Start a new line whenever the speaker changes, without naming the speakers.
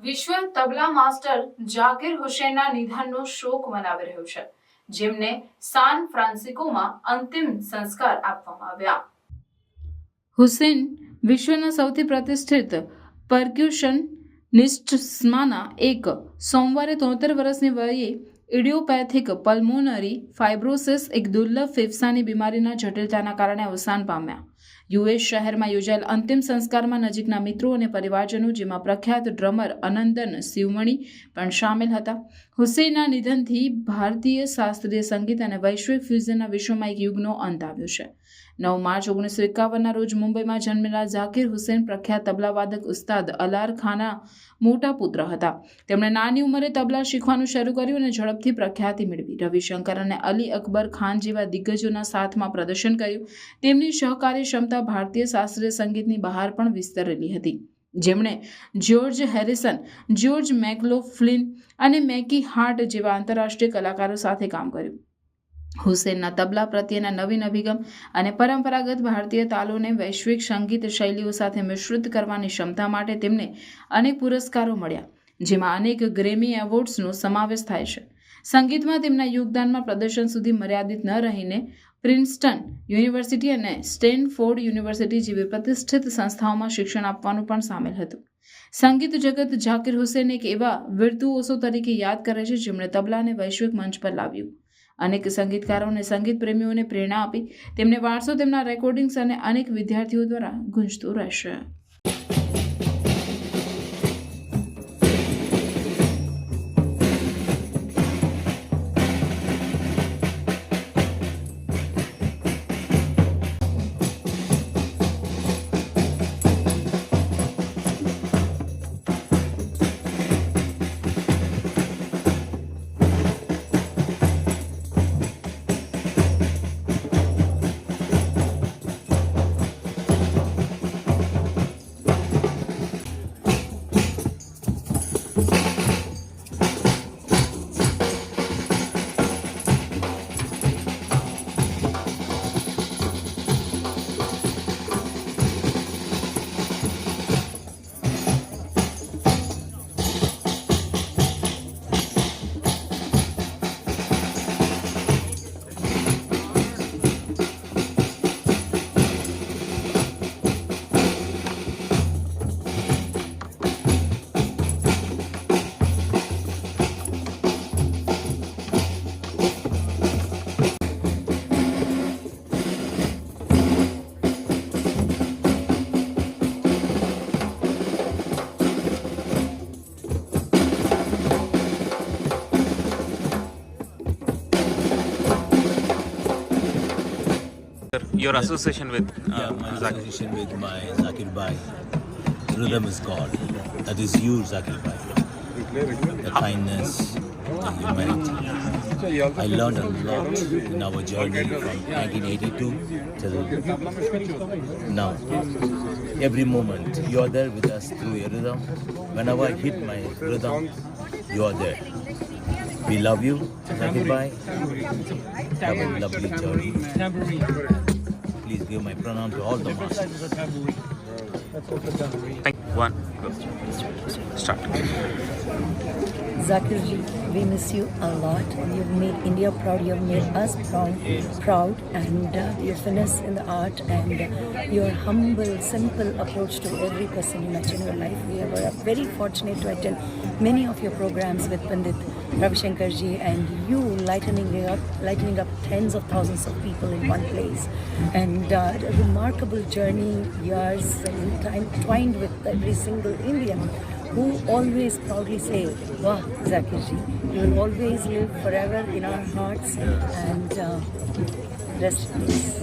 વિશ્વ તબલા માસ્ટર ઝાકિર હુસૈનના નિધનનો શોક મનાવી રહ્યું છે, જેમને સાન ફ્રાન્સિસ્કોમાં અંતિમ સંસ્કાર આપવામાં આવ્યા. હુસૈન વિશ્વના સૌથી પ્રતિષ્ઠિત પરક્યુશનિસ્ટ્સમાંના એક. સોમવારે 73 વર્ષની વયે ઇડિયોપેથિક પલ્મોનરી ફાઇબ્રોસિસ, એક દુર્લભ ફેફસાની બીમારીના જટિલતાના કારણે અવસાન પામ્યા. યુએસ શહેરમાં યોજાયેલ અંતિમ સંસ્કારમાં નજીકના મિત્રો અને પરિવારજનો, જેમાં પ્રખ્યાત ડ્રમર અનંદન શિવમણી પણ સામેલ હતા. હુસૈનના નિધનથી ભારતીય શાસ્ત્રીય સંગીત અને વૈશ્વિક ફ્યુઝનના વિશ્વમાં એક યુગનો અંત આવ્યો છે. 9 માર્ચ 1951ના રોજ મુંબઈમાં જન્મેલા ઝાકિર હુસૈન પ્રખ્યાત તબલાવાદક ઉસ્તાદ અલાર ખાનના મોટા પુત્ર હતા. તેમણે નાની ઉંમરે તબલા શીખવાનું શરૂ કર્યું અને ઝડપથી પ્રખ્યાતિ મેળવી. રવિશંકર અને અલી અકબર ખાન જેવા દિગ્ગજોના સાથમાં પ્રદર્શન કર્યું. તેમની સહકાર્ય ક્ષમતા ભારતીય શાસ્ત્રીય સંગીતની બહાર પણ વિસ્તરેલી હતી, જેમણે જ્યોર્જ હેરિસન, જ્યોર્જ મેકલોફ્લિન અને મેકી હાર્ટ જેવા આંતરરાષ્ટ્રીય કલાકારો સાથે કામ કર્યું. હુસૈનના તબલા પ્રત્યેના નવીન અભિગમ અને પરંપરાગત ભારતીય તાલોને વૈશ્વિક સંગીત શૈલીઓ સાથે મિશ્રિત કરવાની ક્ષમતા માટે તેમને અનેક પુરસ્કારો મળ્યા, જેમાં અનેક ગ્રેમી એવોર્ડ્સનો સમાવેશ થાય છે. સંગીતમાં તેમના યોગદાનમાં પ્રદર્શન સુધી મર્યાદિત ન રહીને પ્રિન્સટન યુનિવર્સિટી અને સ્ટેનફોર્ડ યુનિવર્સિટી જેવી પ્રતિષ્ઠિત સંસ્થાઓમાં શિક્ષણ આપવાનું પણ સામેલ હતું. સંગીત જગત ઝાકિર હુસૈન એક એવા વિર્તુઓસો તરીકે યાદ કરે છે, જેમણે તબલાને વૈશ્વિક મંચ પર લાવ્યું, અનેક સંગીતકારો અને સંગીત પ્રેમીઓને પ્રેરણા આપી. તેમને વારસો તેમના રેકોર્ડિંગ્સ અને અનેક વિદ્યાર્થીઓ દ્વારા ગુંજતો રહેશે.
Your association with
my association with my Zakir Bhai. Rhythm is God. That is you, Zakir Bhai. The kindness, the humanity. I learned a lot in our journey from 1982 till now. Every moment, you are there with us through your rhythm. Whenever I hit my rhythm, you are there. We love you, Zakir Bhai. Have a lovely journey. Please give my pranam to all the masters.
One, go. Start.
Zakir ji, we miss you a lot. You've made India proud. You've made us proud, and your finesse in the art and your humble, simple approach to every person you met in your life. We were very fortunate to attend many of your programs with Pandit Ravishankar ji, and you lightening up tens of thousands of people in one place. And a remarkable journey, yours entwined with every single Indian, who always proudly say, "Wah, Zakir ji, you will always live forever in our hearts," and rest in peace.